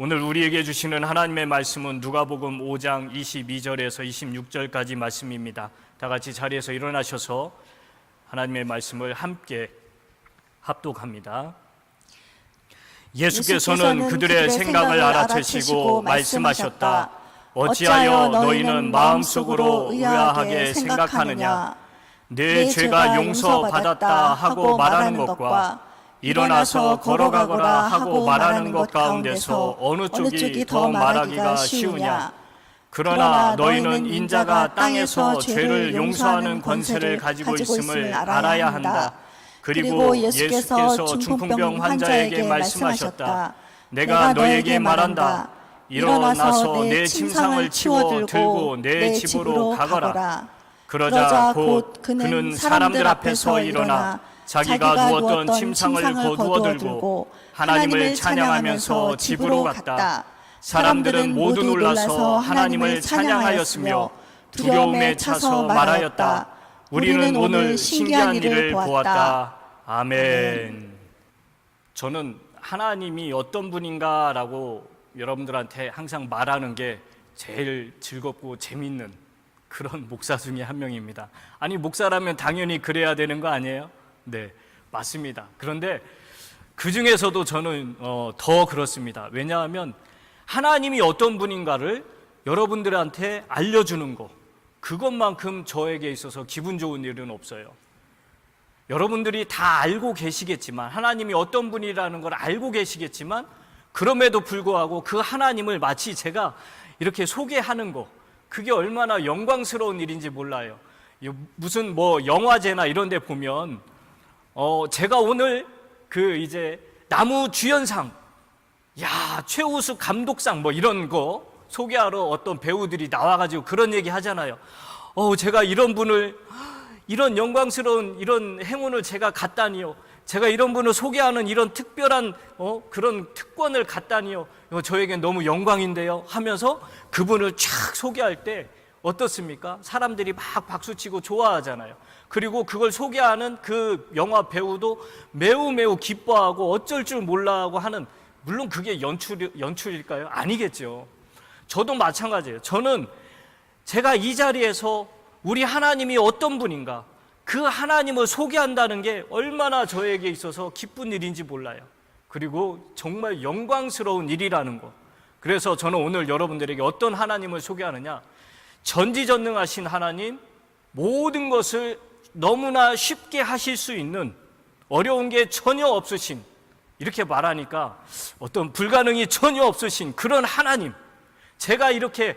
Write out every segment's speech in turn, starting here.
오늘 우리에게 주시는 하나님의 말씀은 누가복음 5장 22절에서 26절까지 말씀입니다. 다 같이 자리에서 일어나셔서 하나님의 말씀을 함께 합독합니다. 예수께서는 그들의 생각을 알아채시고 말씀하셨다. 어찌하여 너희는 마음속으로 의아하게 생각하느냐? 내 죄가 용서받았다 하고 말하는 것과 일어나서 걸어가거라 하고 말하는 것 가운데서 어느 쪽이 더 말하기가 쉬우냐? 그러나 너희는 인자가 땅에서 죄를 용서하는 권세를 가지고 있음을 알아야 한다. 그리고 예수께서 중풍병 환자에게 말씀하셨다. 내가 너희에게 말한다. 일어나서 내 침상을 치워 들고 내 집으로 가거라. 그러자 곧 그는 사람들 앞에서 일어나 자기가 누웠던 침상을 거두어 들고 하나님을 찬양하면서 집으로 갔다. 사람들은 모두 놀라서 하나님을 찬양하였으며 두려움에 차서 말하였다. 우리는 오늘 신기한 일을 보았다. 아멘. 저는 하나님이 어떤 분인가라고 여러분들한테 항상 말하는 게 제일 즐겁고 재밌는 그런 목사 중에 한 명입니다. 아니, 목사라면 당연히 그래야 되는 거 아니에요? 네, 맞습니다. 그런데 그 중에서도 저는 더 그렇습니다. 왜냐하면 하나님이 어떤 분인가를 여러분들한테 알려주는 거, 그것만큼 저에게 있어서 기분 좋은 일은 없어요. 여러분들이 다 알고 계시겠지만, 하나님이 어떤 분이라는 걸 알고 계시겠지만, 그럼에도 불구하고 그 하나님을 마치 제가 이렇게 소개하는 거, 그게 얼마나 영광스러운 일인지 몰라요. 무슨 영화제나 이런 데 보면 제가 오늘 이제 나무 주연상, 최우수 감독상 이런 거 소개하러 어떤 배우들이 나와가지고 그런 얘기 하잖아요. 제가 이런 분을, 이런 영광스러운 이런 행운을 제가 갖다니요. 제가 이런 분을 소개하는 이런 특별한 그런 특권을 갖다니요. 저에겐 너무 영광인데요. 하면서 그분을 쫙 소개할 때 어떻습니까? 사람들이 막 박수치고 좋아하잖아요. 그리고 그걸 소개하는 그 영화 배우도 매우 기뻐하고 어쩔 줄 몰라하고 하는, 물론 그게 연출일까요? 아니겠죠. 저도 마찬가지예요. 저는 제가 이 자리에서 우리 하나님이 어떤 분인가, 그 하나님을 소개한다는 게 얼마나 저에게 있어서 기쁜 일인지 몰라요. 그리고 정말 영광스러운 일이라는 거. 그래서 저는 오늘 여러분들에게 어떤 하나님을 소개하느냐, 전지전능하신 하나님, 모든 것을 너무나 쉽게 하실 수 있는, 어려운 게 전혀 없으신, 이렇게 말하니까 어떤 불가능이 전혀 없으신 그런 하나님, 제가 이렇게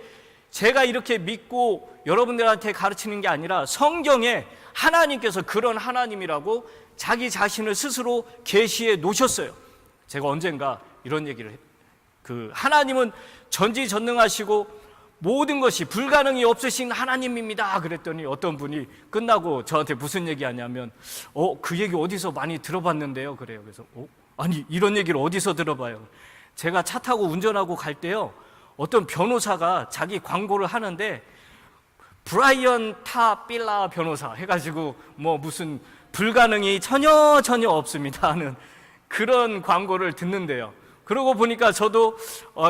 믿고 여러분들한테 가르치는 게 아니라 성경에 하나님께서 그런 하나님이라고 자기 자신을 스스로 계시해 놓으셨어요. 제가 언젠가 이런 얘기를 해요. 하나님은 전지전능하시고 모든 것이 불가능이 없으신 하나님입니다. 그랬더니 어떤 분이 끝나고 저한테 무슨 얘기 하냐면 그 얘기 어디서 많이 들어봤는데요. 그래요. 그래서 아니, 이런 얘기를 어디서 들어봐요? 제가 차 타고 운전하고 갈 때요, 어떤 변호사가 자기 광고를 하는데 브라이언 타 빌라 변호사 해가지고 무슨 불가능이 전혀 없습니다 하는 그런 광고를 듣는데요. 그러고 보니까 저도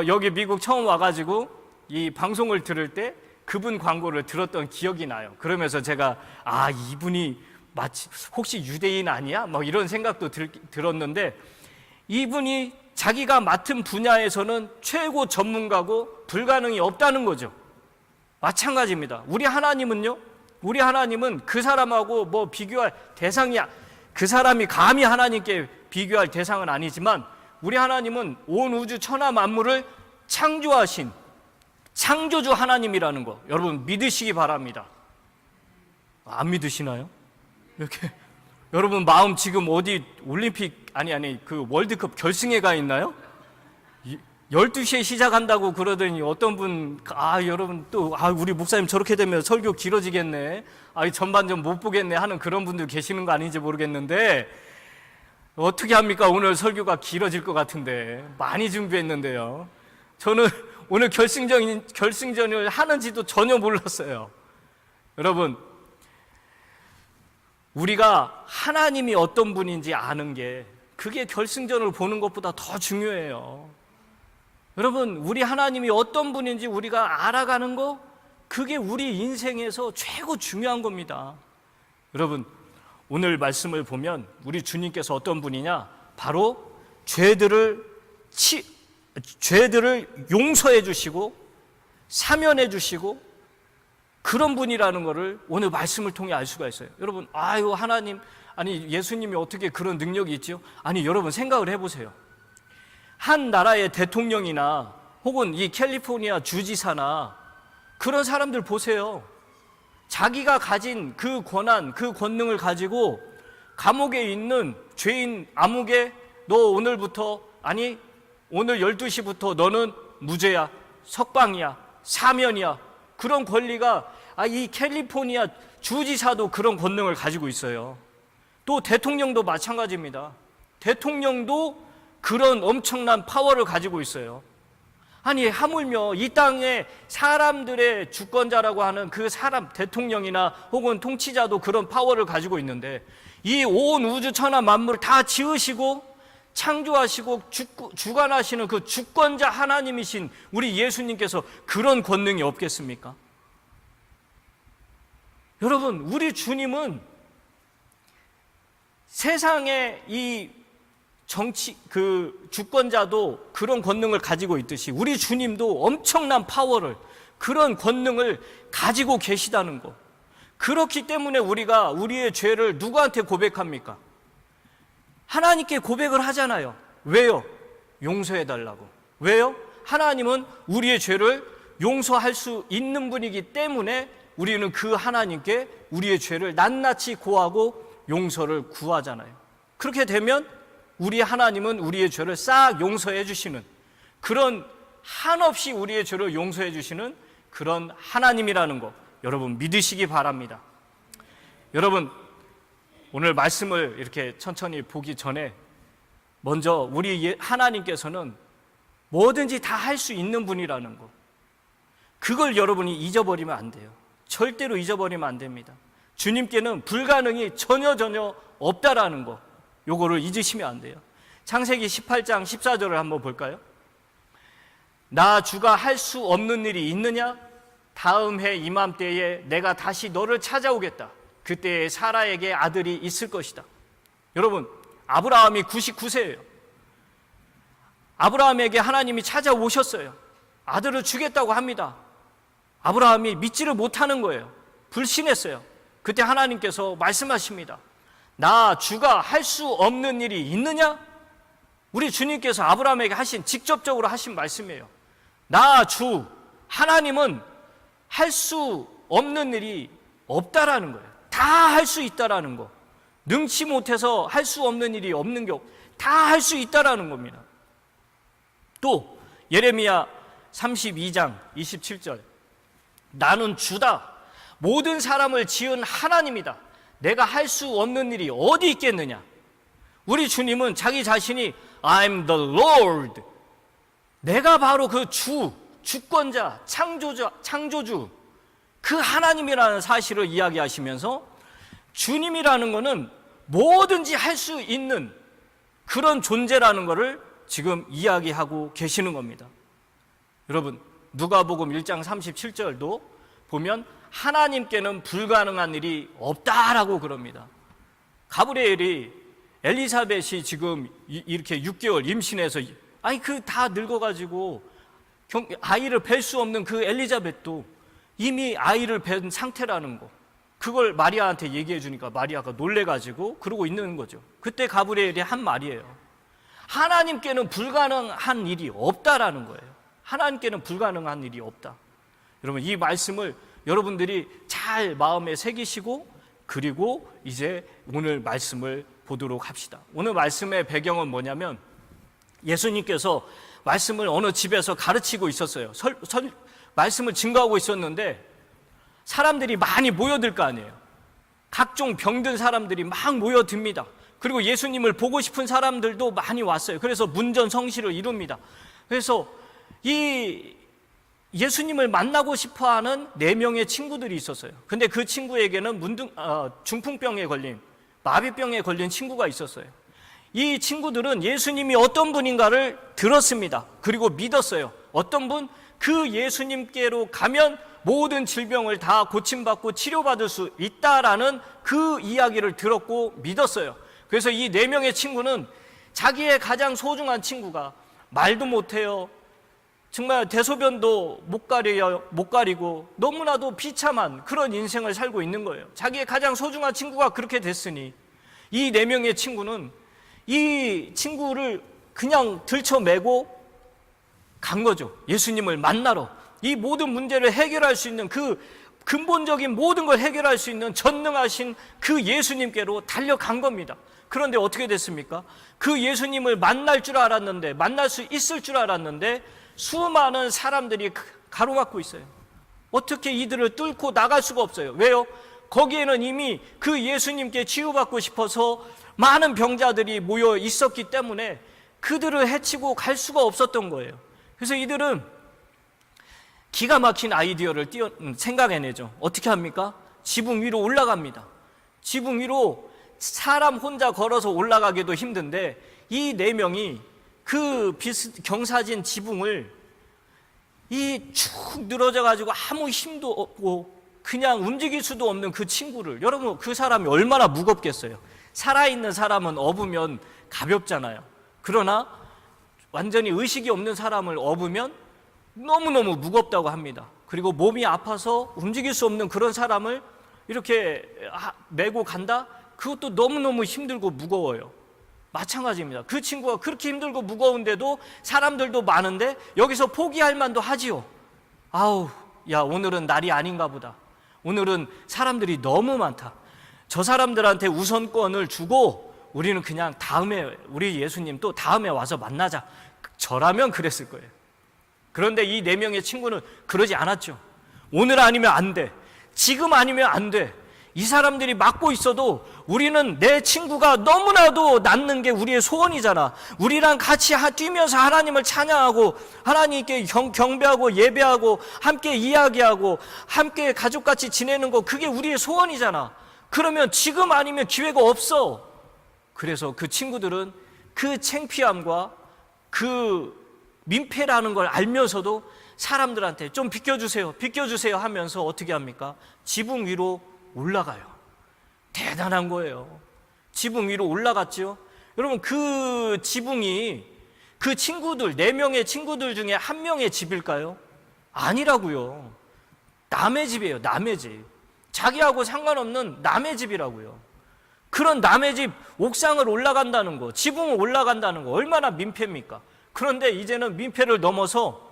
여기 미국 처음 와가지고 이 방송을 들을 때 그분 광고를 들었던 기억이 나요. 그러면서 제가 이분이 마치 혹시 유대인 아니야? 이런 생각도 들었는데, 이분이 자기가 맡은 분야에서는 최고 전문가고 불가능이 없다는 거죠. 마찬가지입니다. 우리 하나님은요, 우리 하나님은 그 사람하고 비교할 대상이야. 그 사람이 감히 하나님께 비교할 대상은 아니지만, 우리 하나님은 온 우주 천하 만물을 창조하신 창조주 하나님이라는 거 여러분 믿으시기 바랍니다. 안 믿으시나요? 이렇게 여러분 마음 지금 어디 올림픽 그 월드컵 결승에 가 있나요? 12시에 시작한다고 그러더니 어떤 분 여러분 또 우리 목사님 저렇게 되면 설교 길어지겠네, 전반전 못 보겠네 하는 그런 분들 계시는 거 아닌지 모르겠는데, 어떻게 합니까? 오늘 설교가 길어질 것 같은데 많이 준비했는데요. 저는 오늘 결승전을 하는지도 전혀 몰랐어요. 여러분, 우리가 하나님이 어떤 분인지 아는 게, 그게 결승전을 보는 것보다 더 중요해요. 여러분, 우리 하나님이 어떤 분인지 우리가 알아가는 거, 그게 우리 인생에서 최고 중요한 겁니다. 여러분, 오늘 말씀을 보면 우리 주님께서 어떤 분이냐? 바로 죄들을 용서해 주시고 사면해 주시고 그런 분이라는 것을 오늘 말씀을 통해 알 수가 있어요. 여러분, 아유, 하나님, 아니 예수님이 어떻게 그런 능력이 있죠? 아니, 여러분 생각을 해보세요. 한 나라의 대통령이나 혹은 이 캘리포니아 주지사나 그런 사람들 보세요. 자기가 가진 그 권한, 그 권능을 가지고 감옥에 있는 죄인 아무개, 너 오늘부터, 아니 오늘 12시부터 너는 무죄야, 석방이야, 사면이야, 그런 권리가, 이 캘리포니아 주지사도 그런 권능을 가지고 있어요. 또 대통령도 마찬가지입니다. 대통령도 그런 엄청난 파워를 가지고 있어요. 아니, 하물며 이 땅에 사람들의 주권자라고 하는 그 사람, 대통령이나 혹은 통치자도 그런 파워를 가지고 있는데, 이 온 우주 천하 만물을 다 지으시고 창조하시고 주관하시는 그 주권자 하나님이신 우리 예수님께서 그런 권능이 없겠습니까? 여러분, 우리 주님은 세상의 이 정치, 그 주권자도 그런 권능을 가지고 있듯이 우리 주님도 엄청난 파워를, 그런 권능을 가지고 계시다는 것. 그렇기 때문에 우리가 우리의 죄를 누구한테 고백합니까? 하나님께 고백을 하잖아요. 왜요? 용서해 달라고. 왜요? 하나님은 우리의 죄를 용서할 수 있는 분이기 때문에 우리는 그 하나님께 우리의 죄를 낱낱이 고하고 용서를 구하잖아요. 그렇게 되면 우리 하나님은 우리의 죄를 싹 용서해 주시는, 그런 한없이 우리의 죄를 용서해 주시는 그런 하나님이라는 거 여러분 믿으시기 바랍니다. 여러분, 오늘 말씀을 이렇게 천천히 보기 전에 먼저 우리 하나님께서는 뭐든지 다 할 수 있는 분이라는 거, 그걸 여러분이 잊어버리면 안 돼요. 절대로 잊어버리면 안 됩니다. 주님께는 불가능이 전혀 없다라는 거, 요거를 잊으시면 안 돼요. 창세기 18장 14절을 한번 볼까요? 나 주가 할 수 없는 일이 있느냐? 다음 해 이맘때에 내가 다시 너를 찾아오겠다. 그때에 사라에게 아들이 있을 것이다. 여러분, 아브라함이 99세예요. 아브라함에게 하나님이 찾아오셨어요. 아들을 주겠다고 합니다. 아브라함이 믿지를 못하는 거예요. 불신했어요. 그때 하나님께서 말씀하십니다. 나 주가 할 수 없는 일이 있느냐? 우리 주님께서 아브라함에게 직접적으로 하신 말씀이에요. 나 주 하나님은 할 수 없는 일이 없다라는 거예요. 다 할 수 있다라는 거. 능치 못해서 할 수 없는 일이 없는 게 다 할 수 있다라는 겁니다. 또 예레미야 32장 27절, 나는 주다. 모든 사람을 지은 하나님이다. 내가 할 수 없는 일이 어디 있겠느냐? 우리 주님은 자기 자신이 I'm the Lord, 내가 바로 그 주권자, 창조주, 그 하나님이라는 사실을 이야기하시면서 주님이라는 것은 뭐든지 할 수 있는 그런 존재라는 것을 지금 이야기하고 계시는 겁니다. 여러분, 누가복음 1장 37절도 보면 하나님께는 불가능한 일이 없다라고 그럽니다. 가브리엘이 엘리사벳이 지금 이렇게 6개월 임신해서, 다 늙어가지고 아이를 뵐 수 없는 그 엘리자벳도 이미 아이를 뵌 상태라는 거, 그걸 마리아한테 얘기해 주니까 마리아가 놀래가지고 그러고 있는 거죠. 그때 가브리엘이 한 말이에요. 하나님께는 불가능한 일이 없다라는 거예요. 하나님께는 불가능한 일이 없다. 여러분, 이 말씀을 여러분들이 잘 마음에 새기시고, 그리고 이제 오늘 말씀을 보도록 합시다. 오늘 말씀의 배경은 뭐냐면, 예수님께서 말씀을 어느 집에서 가르치고 있었어요. 말씀을 증거하고 있었는데 사람들이 많이 모여들 거 아니에요. 각종 병든 사람들이 막 모여듭니다. 그리고 예수님을 보고 싶은 사람들도 많이 왔어요. 그래서 문전성시를 이룹니다. 그래서 이 예수님을 만나고 싶어하는 4명의 친구들이 있었어요. 근데 그 친구에게는 중풍병에 걸린, 마비병에 걸린 친구가 있었어요. 이 친구들은 예수님이 어떤 분인가를 들었습니다. 그리고 믿었어요. 어떤 분? 그 예수님께로 가면 모든 질병을 다 고침받고 치료받을 수 있다라는 그 이야기를 들었고 믿었어요. 그래서 이 4명의 친구는 자기의 가장 소중한 친구가 말도 못해요. 정말 대소변도 못 가리고 너무나도 비참한 그런 인생을 살고 있는 거예요. 자기의 가장 소중한 친구가 그렇게 됐으니 이 4명의 친구는 이 친구를 그냥 들쳐매고 간 거죠. 예수님을 만나러. 이 모든 문제를 해결할 수 있는 그 근본적인 모든 걸 해결할 수 있는 전능하신 그 예수님께로 달려간 겁니다. 그런데 어떻게 됐습니까? 그 예수님을 만날 줄 알았는데, 만날 수 있을 줄 알았는데 수많은 사람들이 가로막고 있어요. 어떻게 이들을 뚫고 나갈 수가 없어요. 왜요? 거기에는 이미 그 예수님께 치유받고 싶어서 많은 병자들이 모여 있었기 때문에 그들을 해치고 갈 수가 없었던 거예요. 그래서 이들은 기가 막힌 아이디어를 생각해내죠. 어떻게 합니까? 지붕 위로 올라갑니다. 지붕 위로 사람 혼자 걸어서 올라가기도 힘든데 이 4명이 그 경사진 지붕을 쭉 늘어져 가지고 아무 힘도 없고 그냥 움직일 수도 없는 그 친구를, 여러분 그 사람이 얼마나 무겁겠어요. 살아있는 사람은 업으면 가볍잖아요. 그러나 완전히 의식이 없는 사람을 업으면 너무너무 무겁다고 합니다. 그리고 몸이 아파서 움직일 수 없는 그런 사람을 이렇게 메고 간다? 그것도 너무너무 힘들고 무거워요. 마찬가지입니다. 그 친구가 그렇게 힘들고 무거운데도 사람들도 많은데 여기서 포기할 만도 하지요. 아우, 야, 오늘은 날이 아닌가 보다. 오늘은 사람들이 너무 많다. 저 사람들한테 우선권을 주고 우리는 그냥 다음에, 우리 예수님 또 다음에 와서 만나자. 저라면 그랬을 거예요. 그런데 이 4명의 친구는 그러지 않았죠. 오늘 아니면 안 돼. 지금 아니면 안 돼. 이 사람들이 막고 있어도 우리는 내 친구가 너무나도 낫는 게 우리의 소원이잖아. 우리랑 같이 뛰면서 하나님을 찬양하고 하나님께 경배하고 예배하고 함께 이야기하고 함께 가족같이 지내는 거, 그게 우리의 소원이잖아. 그러면 지금 아니면 기회가 없어. 그래서 그 친구들은 그 창피함과 그 민폐라는 걸 알면서도 사람들한테 좀 비켜주세요, 비켜주세요 하면서 어떻게 합니까? 지붕 위로 올라가요. 대단한 거예요. 지붕 위로 올라갔죠. 여러분, 그 지붕이 그 친구들, 4명의 친구들 중에 1명의 집일까요? 아니라고요. 남의 집이에요. 남의 집. 자기하고 상관없는 남의 집이라고요. 그런 남의 집 옥상을 올라간다는 거, 지붕을 올라간다는 거 얼마나 민폐입니까? 그런데 이제는 민폐를 넘어서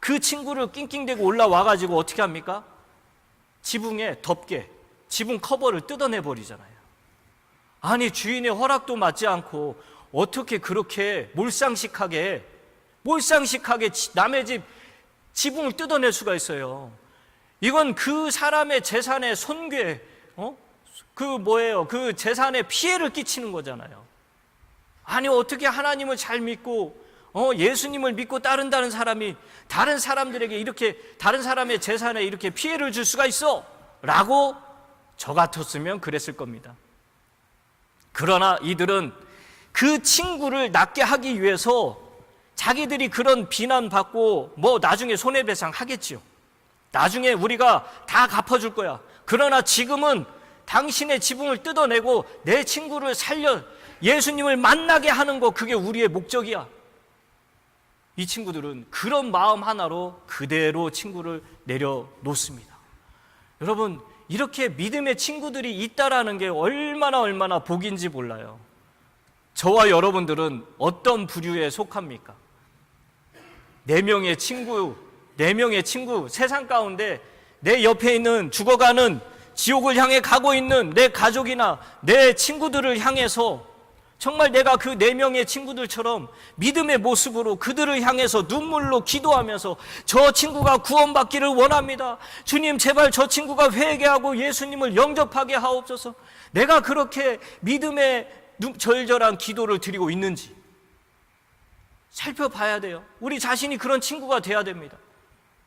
그 친구를 낑낑대고 올라와가지고 어떻게 합니까? 지붕에 덮개, 지붕 커버를 뜯어내버리잖아요. 아니, 주인의 허락도 받지 않고 어떻게 그렇게 몰상식하게 남의 집 지붕을 뜯어낼 수가 있어요. 이건 그 사람의 재산의 손괴, 그 재산에 피해를 끼치는 거잖아요. 아니, 어떻게 하나님을 잘 믿고 예수님을 믿고 따른다는 사람이 다른 사람들에게 이렇게, 다른 사람의 재산에 이렇게 피해를 줄 수가 있어? 라고 저 같았으면 그랬을 겁니다. 그러나 이들은 그 친구를 낫게 하기 위해서 자기들이 그런 비난받고 나중에 손해배상 하겠지요. 나중에 우리가 다 갚아줄 거야. 그러나 지금은 당신의 지붕을 뜯어내고 내 친구를 살려 예수님을 만나게 하는 거, 그게 우리의 목적이야. 이 친구들은 그런 마음 하나로 그대로 친구를 내려놓습니다. 여러분, 이렇게 믿음의 친구들이 있다라는 게 얼마나 복인지 몰라요. 저와 여러분들은 어떤 부류에 속합니까? 4명의 친구, 세상 가운데 내 옆에 있는 죽어가는 지옥을 향해 가고 있는 내 가족이나 내 친구들을 향해서 정말 내가 그 4명의 친구들처럼 믿음의 모습으로 그들을 향해서 눈물로 기도하면서 저 친구가 구원받기를 원합니다. 주님, 제발 저 친구가 회개하고 예수님을 영접하게 하옵소서. 내가 그렇게 믿음의 절절한 기도를 드리고 있는지 살펴봐야 돼요. 우리 자신이 그런 친구가 돼야 됩니다.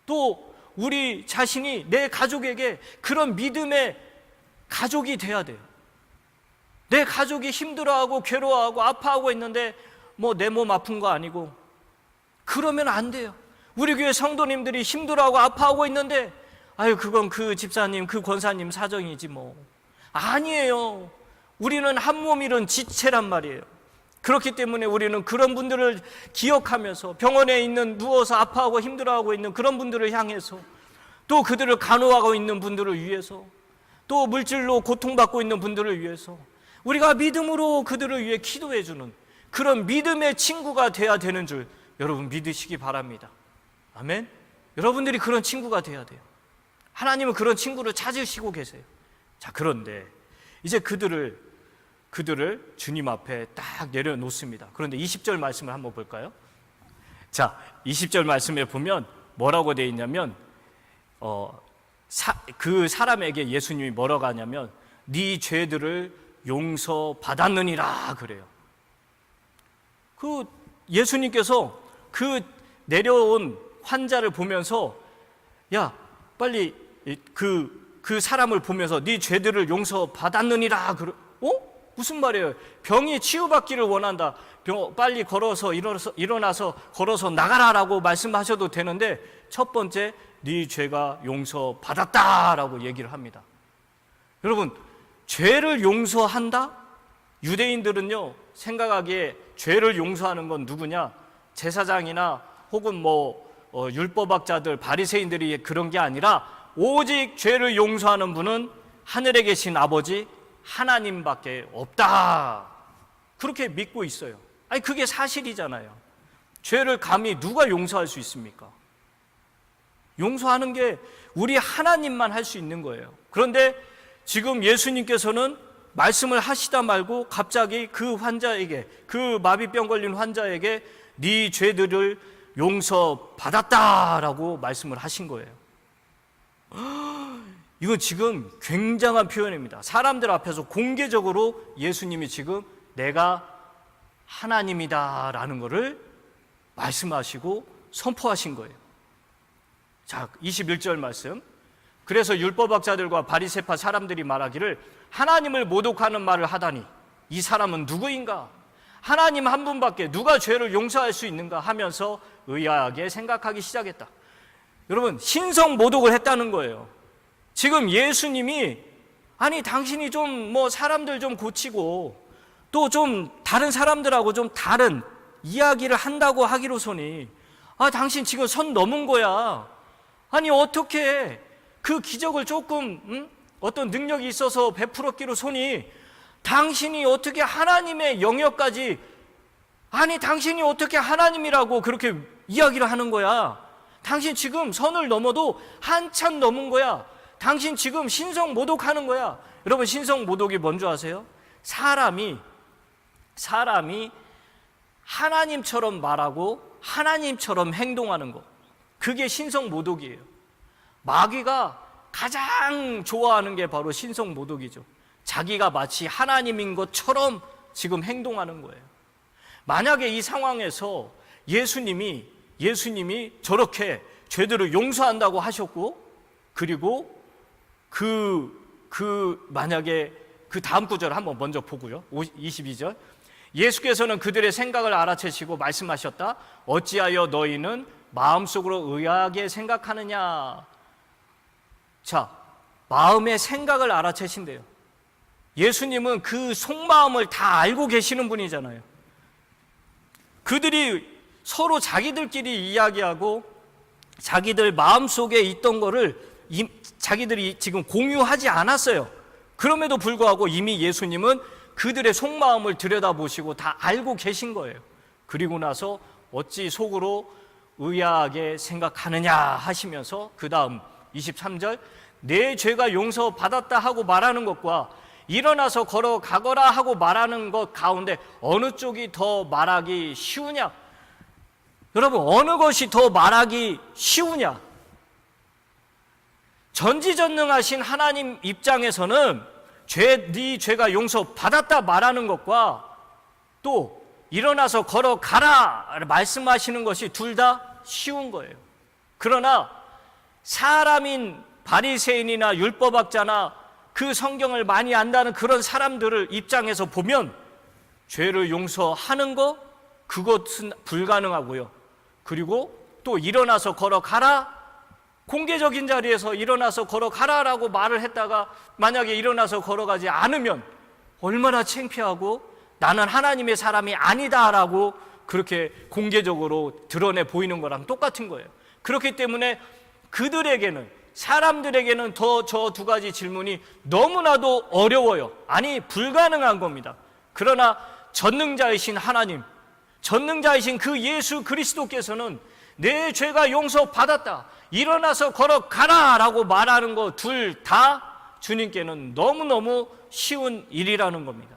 또 우리 자신이 내 가족에게 그런 믿음의 가족이 돼야 돼요. 내 가족이 힘들어하고 괴로워하고 아파하고 있는데 뭐 내 몸 아픈 거 아니고, 그러면 안 돼요. 우리 교회 성도님들이 힘들어하고 아파하고 있는데 아유 그건 그 집사님 그 권사님 사정이지 뭐. 아니에요. 우리는 한 몸 이룬 지체란 말이에요. 그렇기 때문에 우리는 그런 분들을 기억하면서, 병원에 있는 누워서 아파하고 힘들어하고 있는 그런 분들을 향해서, 또 그들을 간호하고 있는 분들을 위해서, 또 물질로 고통받고 있는 분들을 위해서 우리가 믿음으로 그들을 위해 기도해 주는 그런 믿음의 친구가 돼야 되는 줄 여러분 믿으시기 바랍니다. 아멘. 여러분들이 그런 친구가 돼야 돼요. 하나님은 그런 친구를 찾으시고 계세요. 자, 그런데 이제 그들을 주님 앞에 딱 내려놓습니다. 그런데 20절 말씀을 한번 볼까요? 자, 20절 말씀에 보면 뭐라고 되어 있냐면 그 사람에게 예수님이 뭐라고 하냐면 네 죄들을 용서받았느니라 그래요. 그 예수님께서 그 내려온 환자를 보면서 야 빨리 그 사람을 보면서 네 죄들을 용서받았느니라 무슨 말이에요? 병이 치유받기를 원한다. 빨리 일어나서 걸어서 나가라라고 말씀하셔도 되는데 첫 번째 네 죄가 용서받았다라고 얘기를 합니다. 여러분, 죄를 용서한다? 유대인들은요 생각하기에 죄를 용서하는 건 누구냐? 제사장이나 혹은 율법학자들, 바리새인들이 그런 게 아니라 오직 죄를 용서하는 분은 하늘에 계신 아버지 하나님밖에 없다. 그렇게 믿고 있어요. 아니 그게 사실이잖아요. 죄를 감히 누가 용서할 수 있습니까? 용서하는 게 우리 하나님만 할 수 있는 거예요. 그런데 지금 예수님께서는 말씀을 하시다 말고 갑자기 그 환자에게, 그 마비병 걸린 환자에게 네 죄들을 용서받았다라고 말씀을 하신 거예요. 이거 지금 굉장한 표현입니다. 사람들 앞에서 공개적으로 예수님이 지금 내가 하나님이다라는 것을 말씀하시고 선포하신 거예요. 자, 21절 말씀. 그래서 율법학자들과 바리새파 사람들이 말하기를 하나님을 모독하는 말을 하다니 이 사람은 누구인가? 하나님 한 분밖에 누가 죄를 용서할 수 있는가 하면서 의아하게 생각하기 시작했다. 여러분, 신성 모독을 했다는 거예요. 지금 예수님이 아니 당신이 좀 사람들 좀 고치고 또 좀 다른 사람들하고 좀 다른 이야기를 한다고 하기로서니 당신 지금 선 넘은 거야. 아니 어떻게 그 기적을 조금 어떤 능력이 있어서 베풀었기로서니 당신이 어떻게 하나님의 영역까지, 아니 당신이 어떻게 하나님이라고 그렇게 이야기를 하는 거야. 당신 지금 선을 넘어도 한참 넘은 거야. 당신 지금 신성 모독하는 거야. 여러분, 신성 모독이 뭔지 아세요? 사람이 하나님처럼 말하고 하나님처럼 행동하는 거, 그게 신성 모독이에요. 마귀가 가장 좋아하는 게 바로 신성 모독이죠. 자기가 마치 하나님인 것처럼 지금 행동하는 거예요. 만약에 이 상황에서 예수님이 저렇게 죄들을 용서한다고 하셨고, 그리고 만약에 그 다음 구절을 한번 먼저 보고요. 22절. 예수께서는 그들의 생각을 알아채시고 말씀하셨다. 어찌하여 너희는 마음속으로 의아하게 생각하느냐. 자, 마음의 생각을 알아채신대요. 예수님은 그 속마음을 다 알고 계시는 분이잖아요. 그들이 서로 자기들끼리 이야기하고 자기들 마음속에 있던 거를 자기들이 지금 공유하지 않았어요. 그럼에도 불구하고 이미 예수님은 그들의 속마음을 들여다보시고 다 알고 계신 거예요. 그리고 나서 어찌 속으로 의아하게 생각하느냐 하시면서 그 다음 23절, 내 죄가 용서받았다 하고 말하는 것과 일어나서 걸어가거라 하고 말하는 것 가운데 어느 쪽이 더 말하기 쉬우냐? 여러분, 어느 것이 더 말하기 쉬우냐? 전지전능하신 하나님 입장에서는 네 죄가 용서받았다 말하는 것과 또 일어나서 걸어가라 말씀하시는 것이 둘 다 쉬운 거예요. 그러나 사람인 바리새인이나 율법학자나 그 성경을 많이 안다는 그런 사람들을 입장에서 보면 죄를 용서하는 거, 그것은 불가능하고요. 그리고 또 일어나서 걸어가라, 공개적인 자리에서 일어나서 걸어가라라고 말을 했다가 만약에 일어나서 걸어가지 않으면 얼마나 창피하고 나는 하나님의 사람이 아니다라고 그렇게 공개적으로 드러내 보이는 거랑 똑같은 거예요. 그렇기 때문에 그들에게는, 사람들에게는 더 저 두 가지 질문이 너무나도 어려워요. 아니, 불가능한 겁니다. 그러나 전능자이신 하나님, 전능자이신 그 예수 그리스도께서는 내 죄가 용서받았다, 일어나서 걸어가라 라고 말하는 거 둘 다 주님께는 너무너무 쉬운 일이라는 겁니다.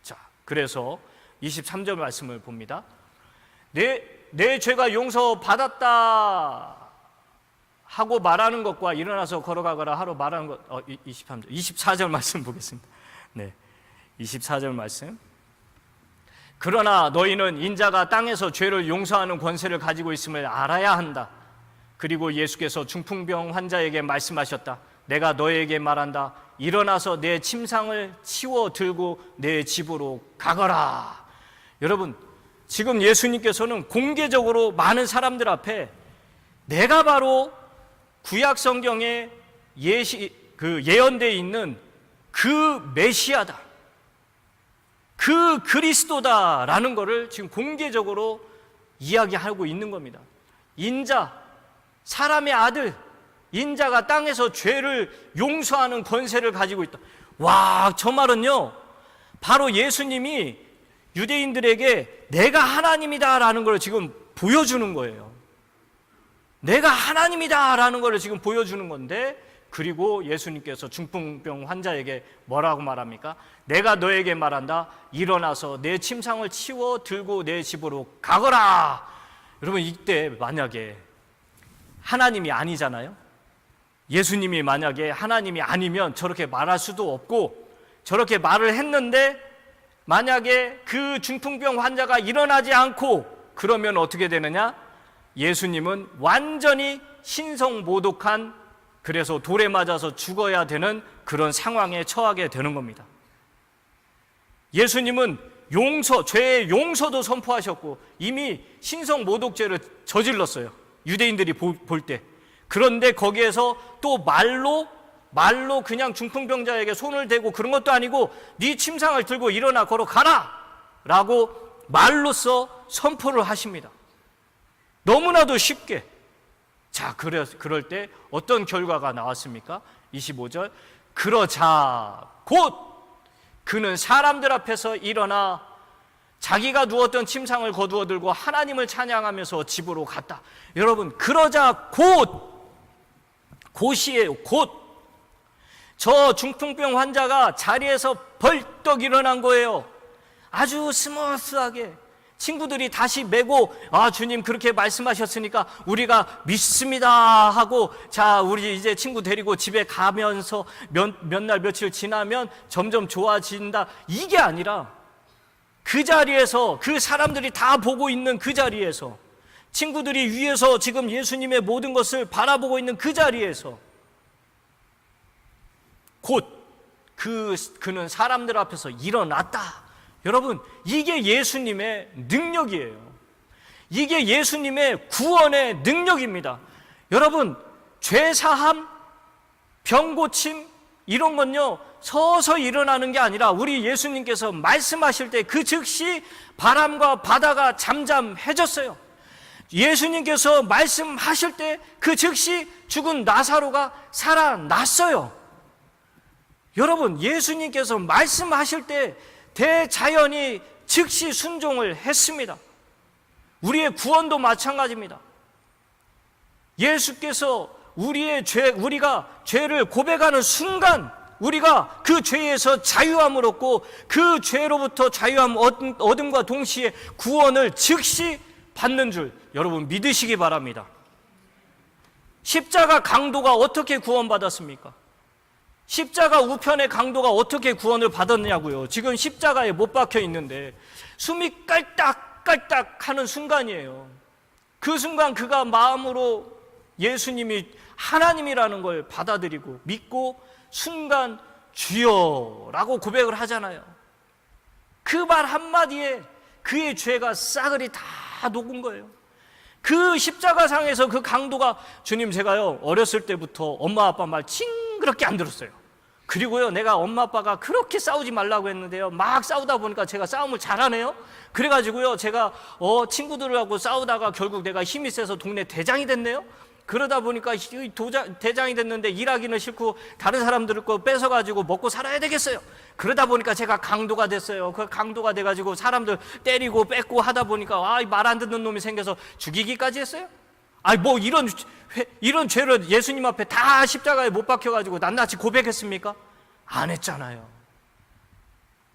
자, 그래서 23절 말씀을 봅니다. 내 죄가 용서받았다 하고 말하는 것과 일어나서 걸어가거라 하러 말하는 것, 24절 말씀 보겠습니다. 네, 24절 말씀. 그러나 너희는 인자가 땅에서 죄를 용서하는 권세를 가지고 있음을 알아야 한다. 그리고 예수께서 중풍병 환자에게 말씀하셨다. 내가 너에게 말한다. 일어나서 내 침상을 치워 들고 내 집으로 가거라. 여러분, 지금 예수님께서는 공개적으로 많은 사람들 앞에 내가 바로 구약 성경에 예언되어 있는 그 메시아다, 그 그리스도다라는 것을 지금 공개적으로 이야기하고 있는 겁니다. 인자, 사람의 아들, 인자가 땅에서 죄를 용서하는 권세를 가지고 있다. 와, 저 말은요, 바로 예수님이 유대인들에게 내가 하나님이다라는 걸 지금 보여주는 거예요. 내가 하나님이다라는 걸 지금 보여주는 건데, 그리고 예수님께서 중풍병 환자에게 뭐라고 말합니까? 내가 너에게 말한다. 일어나서 내 침상을 치워 들고 내 집으로 가거라. 여러분, 이때 만약에 하나님이 아니잖아요. 예수님이 만약에 하나님이 아니면 저렇게 말할 수도 없고, 저렇게 말을 했는데 만약에 그 중풍병 환자가 일어나지 않고 그러면 어떻게 되느냐? 예수님은 완전히 신성모독한, 그래서 돌에 맞아서 죽어야 되는 그런 상황에 처하게 되는 겁니다. 예수님은 죄의 용서도 선포하셨고 이미 신성모독죄를 저질렀어요, 유대인들이 볼 때. 그런데 거기에서 또 말로 그냥 중풍병자에게 손을 대고 그런 것도 아니고 네 침상을 들고 일어나 걸어가라 라고 말로써 선포를 하십니다. 너무나도 쉽게. 자, 그럴 때 어떤 결과가 나왔습니까? 25절. 그러자 곧 그는 사람들 앞에서 일어나 자기가 누웠던 침상을 거두어 들고 하나님을 찬양하면서 집으로 갔다. 여러분, 그러자 곧이에요. 곧. 저 중풍병 환자가 자리에서 벌떡 일어난 거예요. 아주 스무스하게. 친구들이 다시 메고, 주님 그렇게 말씀하셨으니까 우리가 믿습니다 하고, 자, 우리 이제 친구 데리고 집에 가면서 몇 날 며칠 지나면 점점 좋아진다, 이게 아니라 그 자리에서, 그 사람들이 다 보고 있는 그 자리에서, 친구들이 위에서 지금 예수님의 모든 것을 바라보고 있는 그 자리에서 곧 그는 사람들 앞에서 일어났다. 여러분, 이게 예수님의 능력이에요. 이게 예수님의 구원의 능력입니다. 여러분, 죄사함, 병고침 이런 건요 서서히 일어나는 게 아니라 우리 예수님께서 말씀하실 때 그 즉시 바람과 바다가 잠잠해졌어요. 예수님께서 말씀하실 때 그 즉시 죽은 나사로가 살아났어요. 여러분, 예수님께서 말씀하실 때 대자연이 즉시 순종을 했습니다. 우리의 구원도 마찬가지입니다. 예수께서 우리가 죄를 고백하는 순간 우리가 그 죄에서 자유함을 얻고 그 죄로부터 자유함 얻음과 동시에 구원을 즉시 받는 줄 여러분 믿으시기 바랍니다. 십자가 강도가 어떻게 구원받았습니까? 십자가 우편의 강도가 어떻게 구원을 받았냐고요. 지금 십자가에 못 박혀 있는데 숨이 깔딱깔딱 하는 순간이에요. 그 순간 그가 마음으로 예수님이 하나님이라는 걸 받아들이고 믿고 순간 주여라고 고백을 하잖아요. 그 말 한마디에 그의 죄가 싸그리 다 녹은 거예요. 그 십자가상에서 그 강도가, 주님 제가요 어렸을 때부터 엄마 아빠 말 징그럽게 안 들었어요. 그리고요 내가 엄마 아빠가 그렇게 싸우지 말라고 했는데요 막 싸우다 보니까 제가 싸움을 잘하네요. 그래가지고요 제가 친구들하고 싸우다가 결국 내가 힘이 세서 동네 대장이 됐네요. 그러다 보니까 대장이 됐는데 일하기는 싫고 다른 사람들 거 뺏어가지고 먹고 살아야 되겠어요. 그러다 보니까 제가 강도가 됐어요. 그 강도가 돼가지고 사람들 때리고 뺏고 하다 보니까 말 안 듣는 놈이 생겨서 죽이기까지 했어요. 뭐 이런 죄를 예수님 앞에 다 십자가에 못 박혀가지고 낱낱이 고백했습니까? 안 했잖아요.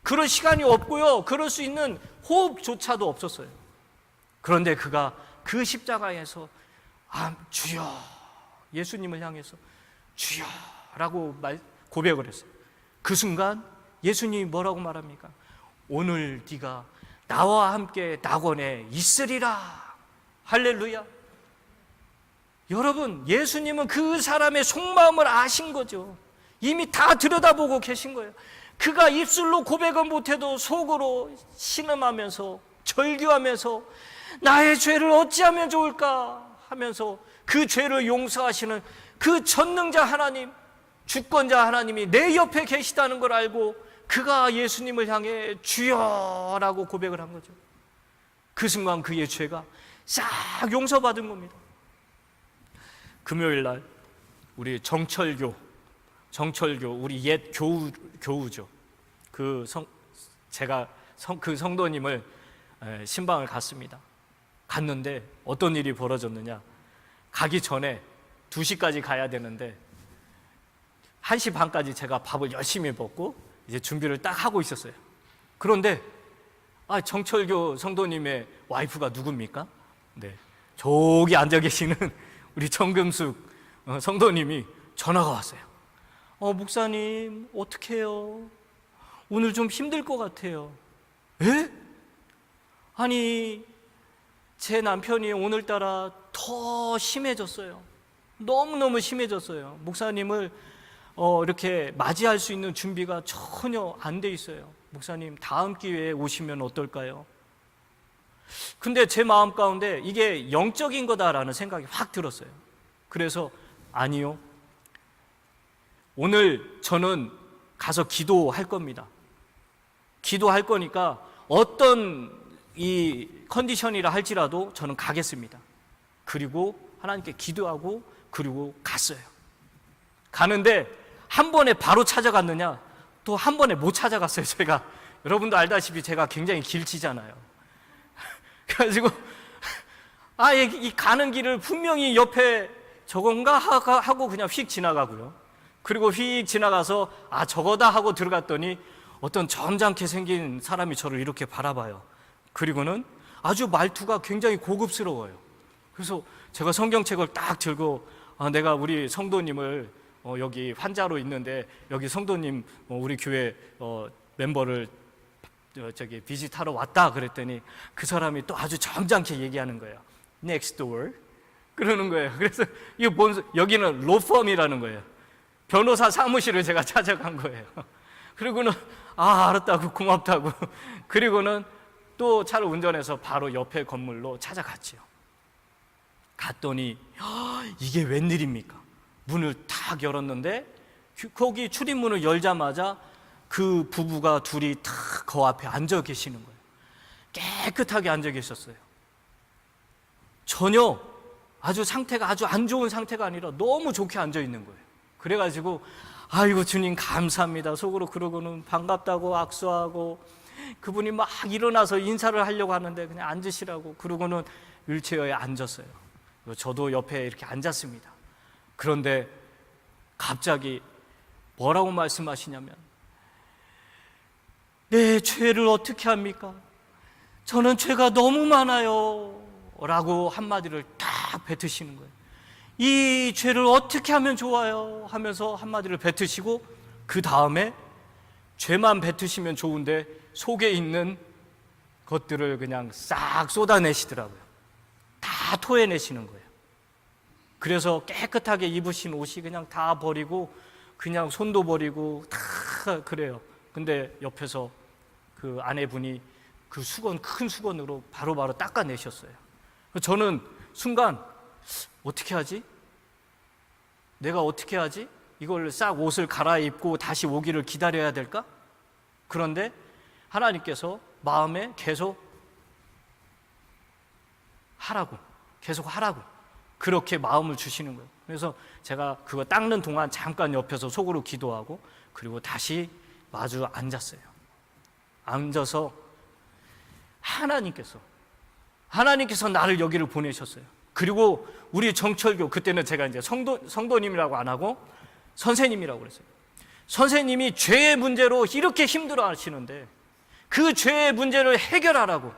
그럴 시간이 없고요 그럴 수 있는 호흡조차도 없었어요. 그런데 그가 그 십자가에서 주여, 예수님을 향해서 주여라고 고백을 했어요. 그 순간 예수님이 뭐라고 말합니까? 오늘 네가 나와 함께 낙원에 있으리라. 할렐루야. 여러분, 예수님은 그 사람의 속마음을 아신 거죠. 이미 다 들여다보고 계신 거예요. 그가 입술로 고백은 못해도 속으로 신음하면서 절규하면서 나의 죄를 어찌하면 좋을까 하면서 그 죄를 용서하시는 그 전능자 하나님, 주권자 하나님이 내 옆에 계시다는 걸 알고 그가 예수님을 향해 주여라고 고백을 한 거죠. 그 순간 그의 죄가 싹 용서받은 겁니다. 금요일 날 우리 정철교 우리 옛 교우죠. 제가 그 성도님을 신방을 갔습니다. 갔는데 어떤 일이 벌어졌느냐, 가기 전에 2시까지 가야 되는데 1시 반까지 제가 밥을 열심히 먹고 이제 준비를 딱 하고 있었어요. 그런데 정철교 성도님의 와이프가 누굽니까? 네, 저기 앉아 계시는 우리 정금숙 성도님이 전화가 왔어요. 목사님 어떡해요? 오늘 좀 힘들 것 같아요. 에? 아니 제 남편이 오늘따라 더 심해졌어요. 너무너무 심해졌어요. 목사님을 이렇게 맞이할 수 있는 준비가 전혀 안 돼 있어요. 목사님 다음 기회에 오시면 어떨까요? 근데 제 마음 가운데 이게 영적인 거다라는 생각이 확 들었어요. 그래서 아니요, 오늘 저는 가서 기도할 겁니다. 기도할 거니까 어떤 이 컨디션이라 할지라도 저는 가겠습니다. 그리고 하나님께 기도하고 그리고 갔어요. 가는데 한 번에 바로 찾아갔느냐, 또 한 번에 못 찾아갔어요. 제가 여러분도 알다시피 제가 굉장히 길치잖아요. 그래가지고 이 가는 길을 분명히 옆에 저건가 하고 그냥 휙 지나가고요. 그리고 휙 지나가서 저거다 하고 들어갔더니 어떤 점잖게 생긴 사람이 저를 이렇게 바라봐요. 그리고는 아주 말투가 굉장히 고급스러워요. 그래서 제가 성경책을 딱 들고 내가 우리 성도님을 여기 환자로 있는데 여기 성도님 우리 교회 멤버를 비짓하러 왔다 그랬더니 그 사람이 또 아주 점잖게 얘기하는 거예요. Next door 그러는 거예요. 그래서 여기는 로펌이라는 거예요. 변호사 사무실을 제가 찾아간 거예요. 그리고는 알았다고 고맙다고 그리고는 또 차를 운전해서 바로 옆에 건물로 찾아갔지요. 갔더니 이게 웬일입니까? 문을 탁 열었는데 거기 출입문을 열자마자 그 부부가 둘이 탁 그 앞에 앉아 계시는 거예요. 깨끗하게 앉아 계셨어요. 전혀 상태가 아주 안 좋은 상태가 아니라 너무 좋게 앉아 있는 거예요. 그래가지고 아이고 주님 감사합니다 속으로 그러고는 반갑다고 악수하고 그분이 막 일어나서 인사를 하려고 하는데 그냥 앉으시라고 그러고는 휠체어에 앉았어요. 저도 옆에 이렇게 앉았습니다. 그런데 갑자기 뭐라고 말씀하시냐면 내 죄를 어떻게 합니까? 저는 죄가 너무 많아요 라고 한마디를 딱 뱉으시는 거예요. 이 죄를 어떻게 하면 좋아요? 하면서 한마디를 뱉으시고 그 다음에 죄만 뱉으시면 좋은데 속에 있는 것들을 그냥 싹 쏟아내시더라고요. 다 토해내시는 거예요. 그래서 깨끗하게 입으신 옷이 그냥 다 버리고 그냥 손도 버리고 다 그래요. 근데 옆에서 그 아내분이 그 수건, 큰 수건으로 바로바로 닦아내셨어요. 저는 순간 어떻게 하지? 내가 어떻게 하지? 이걸 싹 옷을 갈아입고 다시 오기를 기다려야 될까? 그런데 하나님께서 마음에 계속 하라고 그렇게 마음을 주시는 거예요. 그래서 제가 그거 닦는 동안 잠깐 옆에서 속으로 기도하고 그리고 다시 마주 앉았어요. 앉아서 하나님께서 나를 여기를 보내셨어요. 그리고 우리 정철교, 그때는 제가 이제 성도님이라고 안 하고 선생님이라고 그랬어요. 선생님이 죄의 문제로 이렇게 힘들어 하시는데 그 죄의 문제를 해결하라고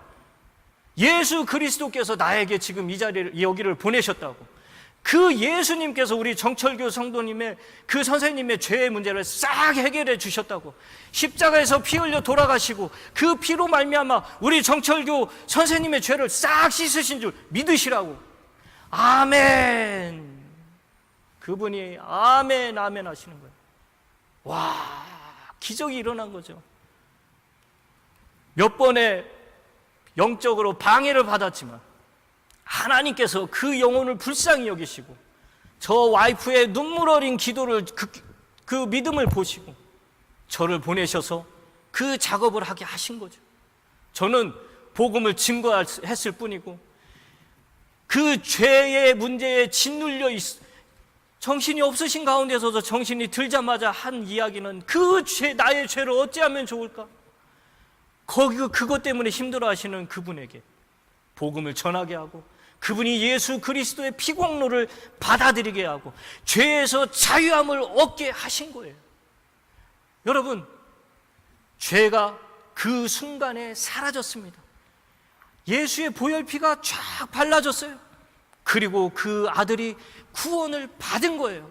예수 그리스도께서 나에게 지금 이 자리를, 여기를 보내셨다고. 그 예수님께서 우리 정철교 성도님의 그 선생님의 죄의 문제를 싹 해결해 주셨다고. 십자가에서 피 흘려 돌아가시고 그 피로 말미암아 우리 정철교 선생님의 죄를 싹 씻으신 줄 믿으시라고. 아멘. 그분이 아멘 아멘 하시는 거예요. 와, 기적이 일어난 거죠. 몇 번의 영적으로 방해를 받았지만 하나님께서 그 영혼을 불쌍히 여기시고 저 와이프의 눈물 어린 기도를 그 믿음을 보시고 저를 보내셔서 그 작업을 하게 하신 거죠. 저는 복음을 증거했을 뿐이고 그 죄의 문제에 짓눌려 정신이 없으신 가운데서도 정신이 들자마자 한 이야기는 그 죄, 나의 죄를 어찌하면 좋을까? 그것 때문에 힘들어하시는 그분에게 복음을 전하게 하고 그분이 예수 그리스도의 피공로를 받아들이게 하고 죄에서 자유함을 얻게 하신 거예요. 여러분, 죄가 그 순간에 사라졌습니다. 예수의 보혈피가 쫙 발라졌어요. 그리고 그 아들이 구원을 받은 거예요.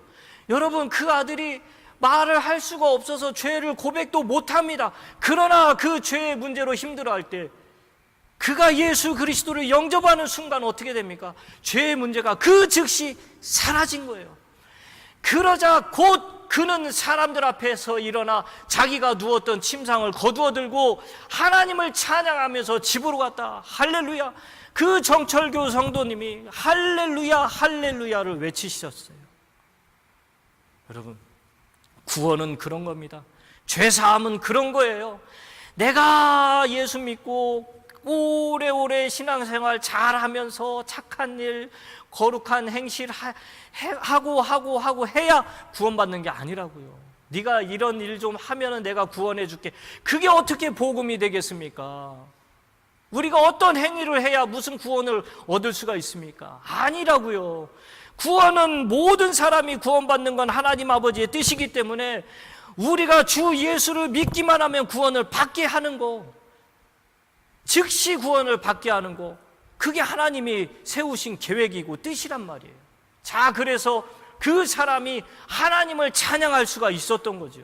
여러분, 그 아들이 말을 할 수가 없어서 죄를 고백도 못합니다. 그러나 그 죄의 문제로 힘들어할 때 그가 예수 그리스도를 영접하는 순간 어떻게 됩니까? 죄의 문제가 그 즉시 사라진 거예요. 그러자 곧 그는 사람들 앞에서 일어나 자기가 누웠던 침상을 거두어 들고 하나님을 찬양하면서 집으로 갔다. 할렐루야. 그 정철교 성도님이 할렐루야 할렐루야를 외치셨어요. 여러분, 구원은 그런 겁니다. 죄사함은 그런 거예요. 내가 예수 믿고 오래오래 신앙생활 잘하면서 착한 일, 거룩한 행실 하고 해야 구원받는 게 아니라고요. 네가 이런 일 좀 하면은 내가 구원해 줄게. 그게 어떻게 복음이 되겠습니까? 우리가 어떤 행위를 해야 무슨 구원을 얻을 수가 있습니까? 아니라고요. 구원은 모든 사람이 구원받는 건 하나님 아버지의 뜻이기 때문에 우리가 주 예수를 믿기만 하면 구원을 받게 하는 거, 즉시 구원을 받게 하는 거, 그게 하나님이 세우신 계획이고 뜻이란 말이에요. 자, 그래서 그 사람이 하나님을 찬양할 수가 있었던 거죠.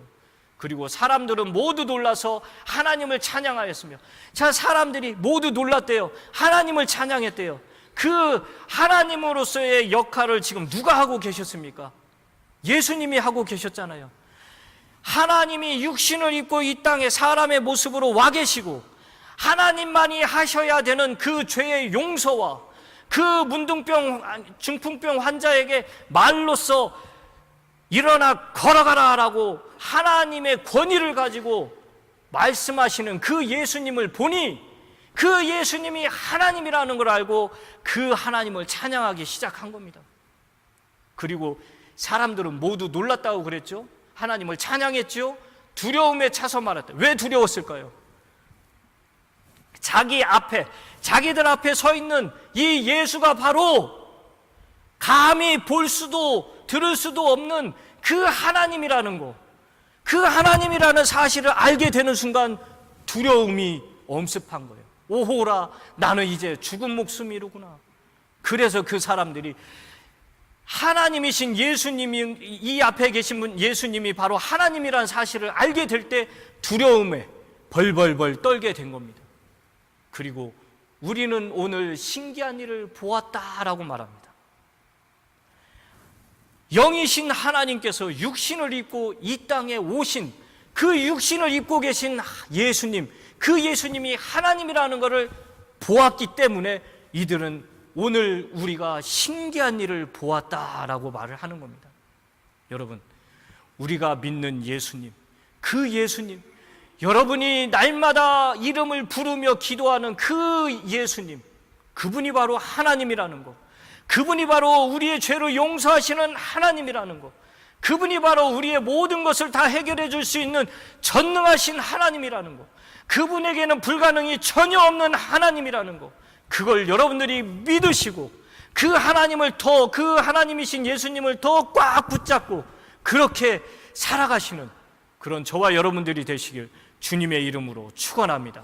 그리고 사람들은 모두 놀라서 하나님을 찬양하였으며, 자, 사람들이 모두 놀랐대요. 하나님을 찬양했대요. 그 하나님으로서의 역할을 지금 누가 하고 계셨습니까? 예수님이 하고 계셨잖아요. 하나님이 육신을 입고 이 땅에 사람의 모습으로 와 계시고 하나님만이 하셔야 되는 그 죄의 용서와 그 문둥병, 중풍병 환자에게 말로써 일어나 걸어가라 라고 하나님의 권위를 가지고 말씀하시는 그 예수님을 보니 그 예수님이 하나님이라는 걸 알고 그 하나님을 찬양하기 시작한 겁니다. 그리고 사람들은 모두 놀랐다고 그랬죠. 하나님을 찬양했죠. 두려움에 차서 말했다. 왜 두려웠을까요? 자기들 앞에 서 있는 이 예수가 바로 감히 볼 수도 들을 수도 없는 그 하나님이라는 거, 그 하나님이라는 사실을 알게 되는 순간 두려움이 엄습한 거예요. 오호라, 나는 이제 죽은 목숨이로구나. 그래서 그 사람들이 하나님이신 예수님이, 이 앞에 계신 분 예수님이 바로 하나님이라는 사실을 알게 될 때 두려움에 벌벌벌 떨게 된 겁니다. 그리고 우리는 오늘 신기한 일을 보았다라고 말합니다. 영이신 하나님께서 육신을 입고 이 땅에 오신 그 육신을 입고 계신 예수님, 그 예수님이 하나님이라는 것을 보았기 때문에 이들은 오늘 우리가 신기한 일을 보았다라고 말을 하는 겁니다. 여러분, 우리가 믿는 예수님, 그 예수님, 여러분이 날마다 이름을 부르며 기도하는 그 예수님, 그분이 바로 하나님이라는 것, 그분이 바로 우리의 죄를 용서하시는 하나님이라는 것, 그분이 바로 우리의 모든 것을 다 해결해 줄 수 있는 전능하신 하나님이라는 것, 그분에게는 불가능이 전혀 없는 하나님이라는 것, 그걸 여러분들이 믿으시고 그 하나님을 더, 그 하나님이신 예수님을 더 꽉 붙잡고 그렇게 살아가시는 그런 저와 여러분들이 되시길 주님의 이름으로 축원합니다.